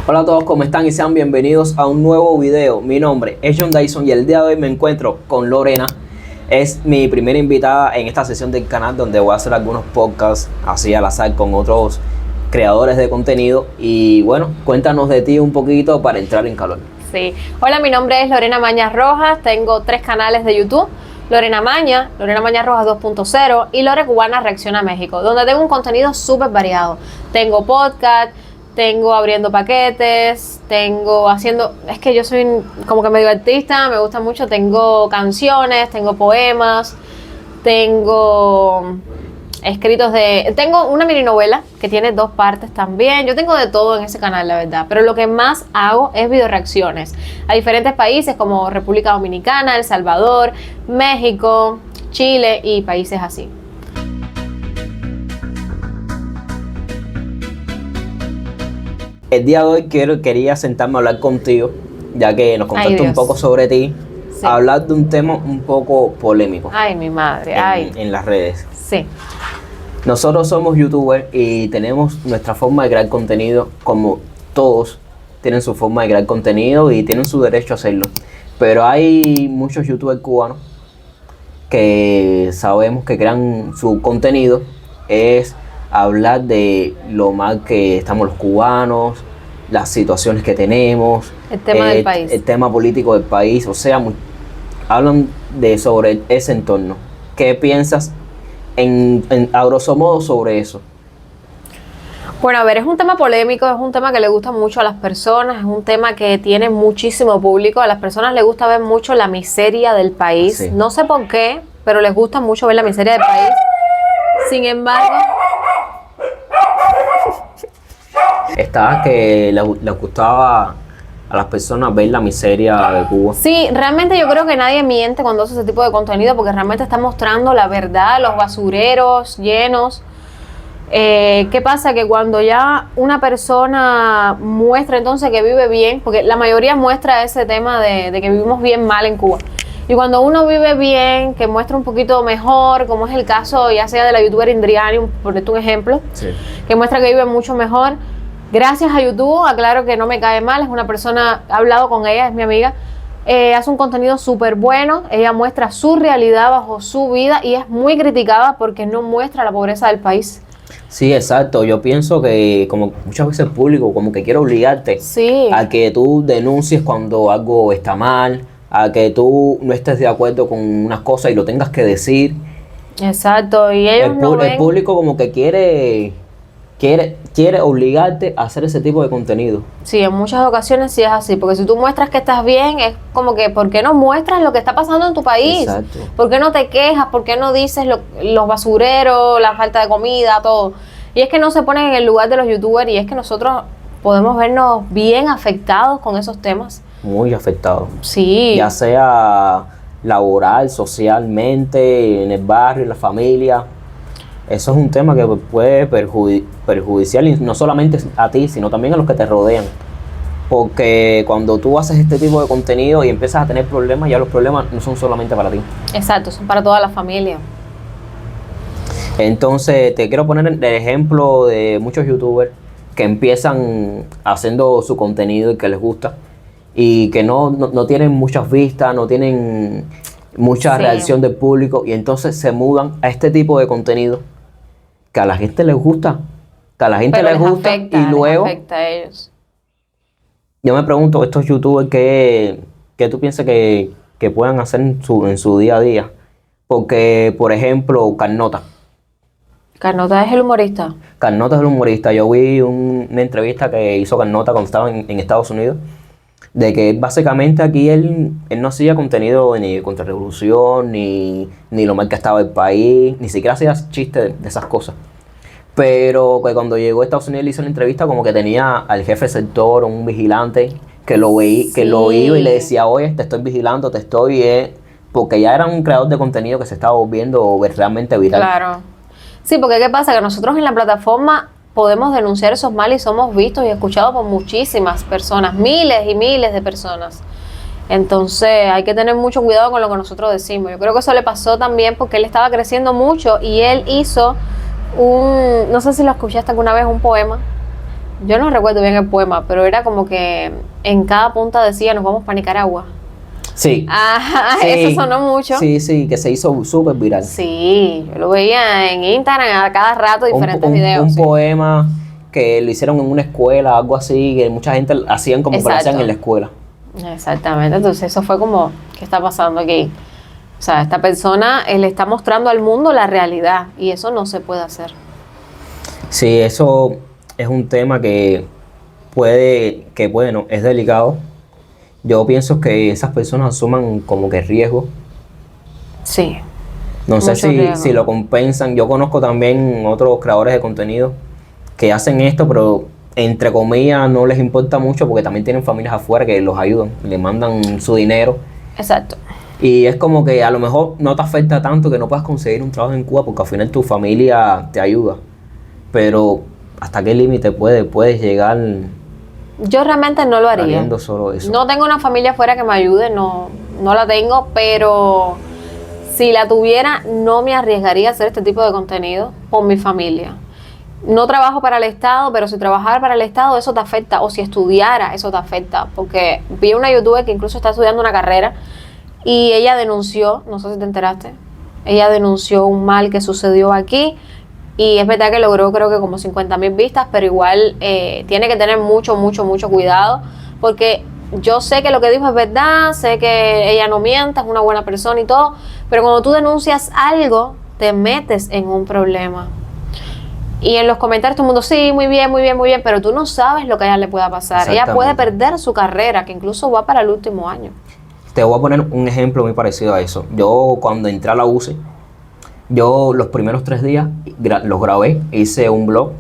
Hola a todos, ¿cómo están? Y sean bienvenidos a un nuevo video. Mi nombre es John Dyson y el día de hoy me encuentro con Lorena. Es mi primera invitada en esta sesión del canal donde voy a hacer algunos podcasts así al azar con otros creadores de contenido. Y bueno, cuéntanos de ti un poquito para entrar en calor. Sí, hola, mi nombre es Lorena Mañas Rojas, tengo 3 canales de YouTube. Lorena Mañas Rojas 2.0 y Lore Cubana Reacciona a México, donde tengo un contenido súper variado. Tengo podcast, tengo abriendo paquetes, tengo haciendo... Es que yo soy como que medio artista, me gusta mucho. Tengo canciones, tengo poemas, tengo escritos de... Tengo una mini novela que tiene 2 partes también. Yo tengo de todo en ese canal, la verdad. Pero lo que más hago es video reacciones a diferentes países como República Dominicana, El Salvador, México, Chile y países así. El día de hoy quería sentarme a hablar contigo, ya que nos contaste un poco sobre ti, sí. Hablar de un tema un poco polémico. Ay, mi madre, en las redes. Sí. Nosotros somos youtubers y tenemos nuestra forma de crear contenido, como todos tienen su forma de crear contenido y tienen su derecho a hacerlo. Pero hay muchos youtubers cubanos que sabemos que crean su contenido es hablar de lo mal que estamos los cubanos, las situaciones que tenemos, el tema del país, el tema político del país, o sea, hablan sobre ese entorno. ¿Qué piensas a grosso modo sobre eso? Bueno, a ver, es un tema polémico, es un tema que le gusta mucho a las personas, es un tema que tiene muchísimo público. A las personas les gusta ver mucho la miseria del país. Sí. No sé por qué, pero les gusta mucho ver la miseria del país. Sin embargo... Estaba que le gustaba a las personas ver la miseria de Cuba. Sí, realmente yo creo que nadie miente cuando hace ese tipo de contenido porque realmente está mostrando la verdad, los basureros llenos. ¿Qué pasa? Que cuando ya una persona muestra entonces que vive bien, porque la mayoría muestra ese tema de que vivimos bien mal en Cuba. Y cuando uno vive bien, que muestra un poquito mejor, como es el caso ya sea de la youtuber Indriani, por decirte un ejemplo, sí, que muestra que vive mucho mejor, gracias a YouTube, aclaro que no me cae mal, es una persona, he hablado con ella, es mi amiga, hace un contenido súper bueno, ella muestra su realidad bajo su vida y es muy criticada porque no muestra la pobreza del país. Sí, exacto. Yo pienso que como muchas veces el público como que quiere obligarte a que tú denuncies cuando algo está mal, a que tú no estés de acuerdo con unas cosas y lo tengas que decir. Exacto, y ellos el público como que quiere obligarte a hacer ese tipo de contenido. Sí, en muchas ocasiones sí es así, porque si tú muestras que estás bien, es como que ¿por qué no muestras lo que está pasando en tu país? Exacto. ¿Por qué no te quejas? ¿Por qué no dices los basureros, la falta de comida, todo? Y es que no se ponen en el lugar de los youtubers y es que nosotros podemos vernos bien afectados con esos temas. Muy afectados. Sí. Ya sea laboral, socialmente, en el barrio, en la familia. Eso es un tema que puede perjudiciar y no solamente a ti, sino también a los que te rodean. Porque cuando tú haces este tipo de contenido y empiezas a tener problemas, ya los problemas no son solamente para ti. Exacto, son para toda la familia. Entonces, te quiero poner el ejemplo de muchos youtubers que empiezan haciendo su contenido y que les gusta y que no tienen muchas vistas, no tienen mucha reacción del público y entonces se mudan a este tipo de contenido que a la gente les gusta, Afecta, y luego les afecta a ellos. Yo me pregunto, estos youtubers, ¿qué tú piensas que puedan hacer en su día a día? Porque, por ejemplo, Carnota es el humorista. Carnota es el humorista. Yo vi una entrevista que hizo Carnota cuando estaba en Estados Unidos, de que básicamente aquí él no hacía contenido ni contra revolución, ni lo mal que estaba el país, ni siquiera hacía chistes de esas cosas. Pero que cuando llegó a Estados Unidos le hizo una entrevista como que tenía al jefe sector, un vigilante, que lo iba y le decía, oye, te estoy vigilando, porque ya era un creador de contenido que se estaba volviendo realmente viral. Claro. Sí, porque ¿qué pasa? Que nosotros en la plataforma podemos denunciar esos males y somos vistos y escuchados por muchísimas personas, miles y miles de personas. Entonces hay que tener mucho cuidado con lo que nosotros decimos. Yo creo que eso le pasó también porque él estaba creciendo mucho y él hizo no sé si lo escuchaste alguna vez, un poema Yo no recuerdo bien el poema, pero era como que en cada punta decía, nos vamos para Nicaragua. Sí. Ajá, Sí, eso sonó mucho. Sí, sí, que se hizo súper viral. Sí, yo lo veía en Instagram a cada rato, diferentes videos. Un sí. poema que lo hicieron en una escuela, algo así, que mucha gente hacían como que lo hacían Exacto. en la escuela. Exactamente, entonces eso fue como, ¿qué está pasando aquí? O sea, esta persona le está mostrando al mundo la realidad y eso no se puede hacer. Sí, eso es un tema que bueno, es delicado. Yo pienso que esas personas asuman como que riesgo. Sí. No sé Mucho riesgo. si lo compensan. Yo conozco también otros creadores de contenido que hacen esto, pero entre comillas no les importa mucho porque también tienen familias afuera que los ayudan, le mandan su dinero. Exacto. Y es como que a lo mejor no te afecta tanto que no puedas conseguir un trabajo en Cuba porque al final tu familia te ayuda. Pero ¿hasta qué límite puedes llegar Yo realmente no lo haría. haciendo solo eso? No tengo una familia afuera que me ayude, no la tengo, pero si la tuviera no me arriesgaría a hacer este tipo de contenido por mi familia. No trabajo para el Estado, pero si trabajara para el Estado eso te afecta, o si estudiara eso te afecta, porque vi una youtuber que incluso está estudiando una carrera y ella denunció, no sé si te enteraste, ella denunció un mal que sucedió aquí y es verdad que logró creo que como 50,000 vistas, pero igual tiene que tener mucho cuidado, porque yo sé que lo que dijo es verdad, sé que ella no miente, es una buena persona y todo, pero cuando tú denuncias algo, te metes en un problema. Y en los comentarios todo el mundo, sí, muy bien, pero tú no sabes lo que a ella le pueda pasar. Ella puede perder su carrera, que incluso va para el último año. Te voy a poner un ejemplo muy parecido a eso. Yo cuando entré a la UCI, yo los primeros 3 días los grabé, hice un blog.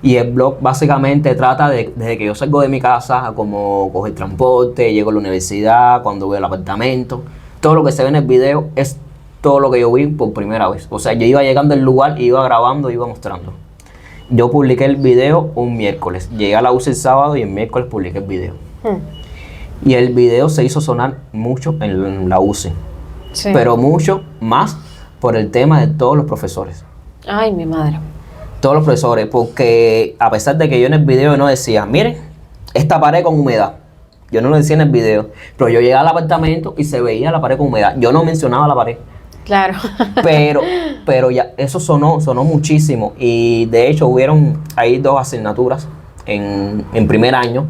Y el blog básicamente trata desde que yo salgo de mi casa, como coger transporte, llego a la universidad, cuando voy al apartamento. Todo lo que se ve en el video es todo lo que yo vi por primera vez. O sea, yo iba llegando al lugar, iba grabando, iba mostrando. Yo publiqué el video un miércoles. Llegué a la UCI el sábado y el miércoles publiqué el video. Y el video se hizo sonar mucho en la UCI. Sí. Pero mucho más por el tema de todos los profesores. Ay, mi madre. Todos los profesores, porque a pesar de que yo en el video no decía, miren, esta pared con humedad. Yo no lo decía en el video, pero yo llegaba al apartamento y se veía la pared con humedad. Yo no mencionaba la pared. Claro. Pero ya eso sonó muchísimo. Y de hecho hay 2 asignaturas en primer año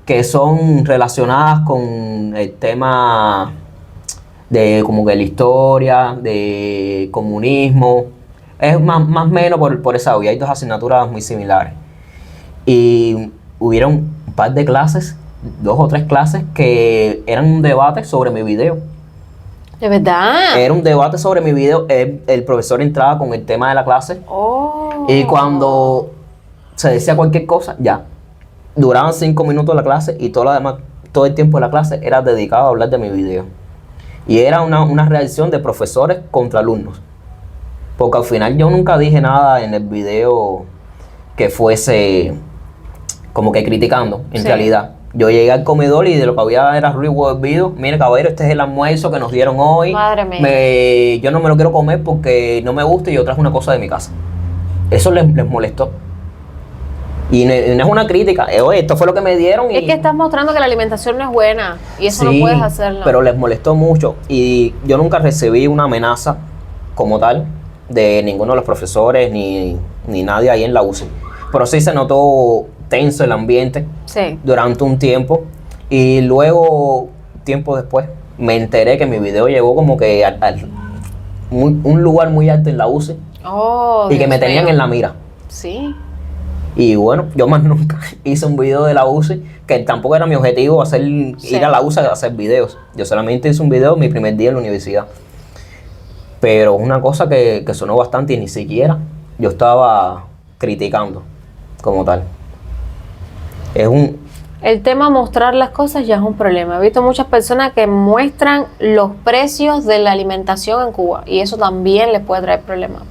que son relacionadas con el tema de como que la historia, de comunismo. Es más o menos por esa vía. Hay 2 asignaturas muy similares. Y hubieron un par de clases, 2 o 3 clases que eran un debate sobre mi video. ¿De verdad? Era un debate sobre mi video. El profesor entraba con el tema de la clase. Oh. Y cuando se decía cualquier cosa, ya. Duraban 5 minutos la clase y todo el tiempo de la clase era dedicado a hablar de mi video. Y era una reacción de profesores contra alumnos. Porque al final yo nunca dije nada en el video que fuese como que criticando, en realidad. Yo llegué al comedor y de lo que había era ruido del video. Mire, caballero, este es el almuerzo que nos dieron hoy. Madre mía. Yo no me lo quiero comer porque no me gusta y yo traje una cosa de mi casa. Eso les molestó. Y no es una crítica. Oye, esto fue lo que me dieron. Es que estás mostrando que la alimentación no es buena y eso no puedes hacerlo. Pero les molestó mucho. Y yo nunca recibí una amenaza como tal de ninguno de los profesores ni nadie ahí en la UCI. Pero sí se notó tenso el ambiente durante un tiempo. Y luego, tiempo después, me enteré que mi video llegó como que un lugar muy alto en la UCI. Oh, y que me tenían en la mira. Sí. Y bueno, yo más nunca hice un video de la UCI, que tampoco era mi objetivo ir a la UCI a hacer videos. Yo solamente hice un video mi primer día en la universidad. Pero es una cosa que sonó bastante y ni siquiera yo estaba criticando como tal. El tema mostrar las cosas ya es un problema. He visto muchas personas que muestran los precios de la alimentación en Cuba y eso también les puede traer problemas.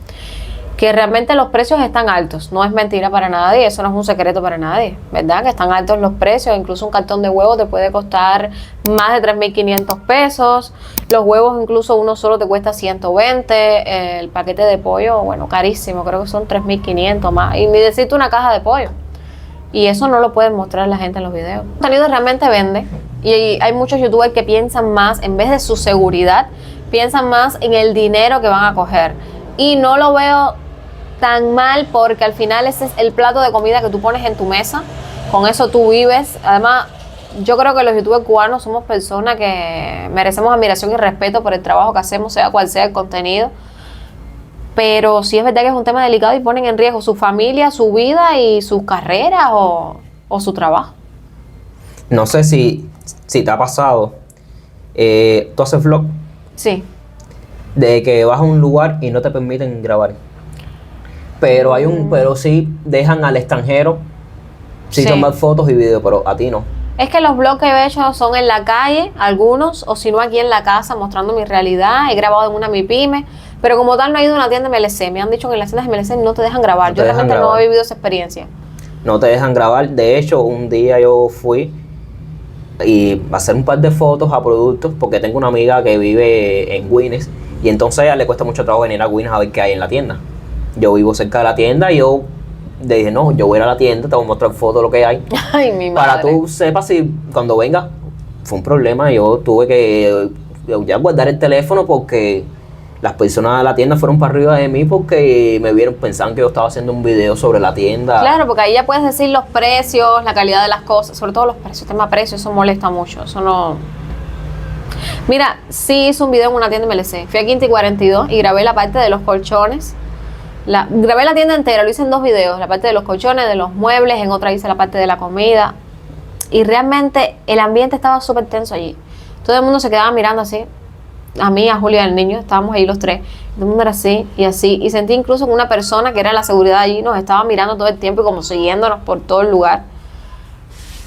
Que realmente los precios están altos, no es mentira para nadie, eso no es un secreto para nadie, ¿verdad? Que están altos los precios, incluso un cartón de huevos te puede costar más de 3.500 pesos, los huevos incluso uno solo te cuesta 120, el paquete de pollo, bueno, carísimo, creo que son 3.500 más, y ni decirte una caja de pollo. Y eso no lo pueden mostrar la gente en los videos. El contenido realmente vende. Y hay muchos youtubers que piensan más, en vez de su seguridad, piensan más en el dinero que van a coger. Y no lo veo tan mal porque al final ese es el plato de comida que tú pones en tu mesa. Con eso tú vives. Además, yo creo que los youtubers cubanos somos personas que merecemos admiración y respeto por el trabajo que hacemos, sea cual sea el contenido. Pero sí es verdad que es un tema delicado y ponen en riesgo su familia, su vida y sus carreras o su trabajo. No sé si te ha pasado, tú haces vlog, Sí. de que vas a un lugar y no te permiten grabar. Pero sí dejan al extranjero sí tomar fotos y videos, pero a ti no. Es que los vlogs que he hecho son en la calle, algunos, o si no aquí en la casa mostrando mi realidad. He grabado en una MiPyme, pero como tal no he ido a una tienda MLC. Me han dicho que en las tiendas MLC no te dejan grabar. Yo realmente no he vivido esa experiencia. No te dejan grabar. De hecho, un día yo fui y a hacer un par de fotos a productos porque tengo una amiga que vive en Guinness y entonces a ella le cuesta mucho trabajo venir a Guinness a ver qué hay en la tienda. Yo vivo cerca de la tienda y yo le dije, no, yo voy a ir a la tienda, te voy a mostrar fotos de lo que hay. Ay, mi madre. Para tú sepas si cuando venga fue un problema. Yo tuve que ya guardar el teléfono porque las personas de la tienda fueron para arriba de mí porque me vieron, pensaban que yo estaba haciendo un video sobre la tienda. Claro, porque ahí ya puedes decir los precios, la calidad de las cosas, sobre todo los precios, el tema precios, eso molesta mucho, eso no... Mira, sí hice un video en una tienda MLC, fui a Quinta y 42 y grabé la parte de los colchones, grabé la tienda entera, lo hice en 2 videos, la parte de los colchones, de los muebles, en otra hice la parte de la comida y realmente el ambiente estaba súper tenso allí, todo el mundo se quedaba mirando así. A mí, a Julia y al niño, estábamos ahí los 3. Todo el mundo era así y así. Y sentí incluso que una persona que era la seguridad allí nos estaba mirando todo el tiempo y como siguiéndonos por todo el lugar.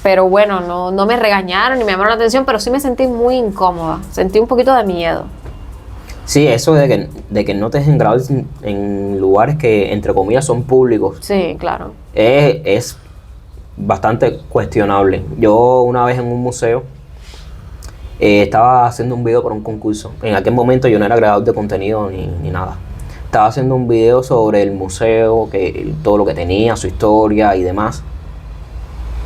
Pero bueno, no me regañaron ni me llamaron la atención, pero sí me sentí muy incómoda. Sentí un poquito de miedo. Sí, eso de que no te dejen grabar en lugares que, entre comillas, son públicos. Sí, claro. Es bastante cuestionable. Yo una vez en un museo estaba haciendo un video para un concurso. En aquel momento yo no era creador de contenido ni nada. Estaba haciendo un video sobre el museo, todo lo que tenía, su historia y demás.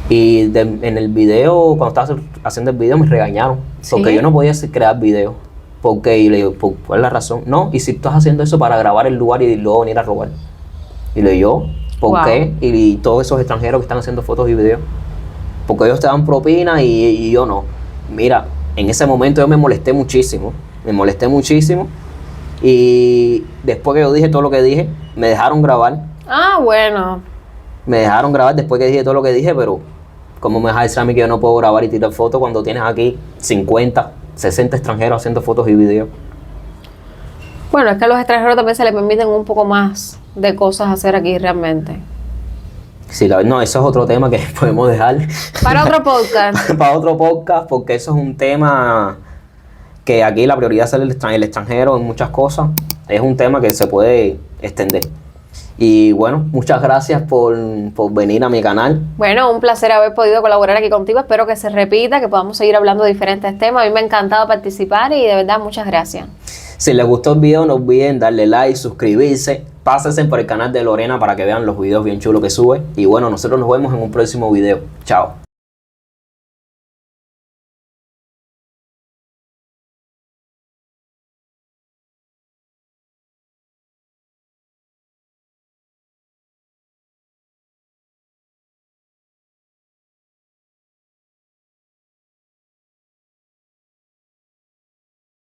Y en el video, cuando estaba haciendo el video, me regañaron. ¿Sí? Porque yo no podía crear videos. Y le digo, ¿cuál es la razón? No, y si estás haciendo eso para grabar el lugar y luego venir a robar. Y le digo, ¿por qué? Y todos esos extranjeros que están haciendo fotos y videos. Porque ellos te dan propina y yo no. Mira, en ese momento yo me molesté muchísimo. Y después que yo dije todo lo que dije, me dejaron grabar. Ah, bueno. Me dejaron grabar después que dije todo lo que dije, pero ¿cómo me vas a decir a mí que yo no puedo grabar y tirar fotos cuando tienes aquí 50, 60 extranjeros haciendo fotos y videos? Bueno, es que a los extranjeros también se les permiten un poco más de cosas hacer aquí realmente. Sí, no, eso es otro tema que podemos dejar. Para otro podcast. Para otro podcast, porque eso es un tema que aquí la prioridad es el extranjero en muchas cosas. Es un tema que se puede extender. Y bueno, muchas gracias por venir a mi canal. Bueno, un placer haber podido colaborar aquí contigo. Espero que se repita, que podamos seguir hablando de diferentes temas. A mí me ha encantado participar y de verdad muchas gracias. Si les gustó el video, no olviden darle like, suscribirse. Pásense por el canal de Lorena para que vean los videos bien chulos que sube. Y bueno, nosotros nos vemos en un próximo video. Chao.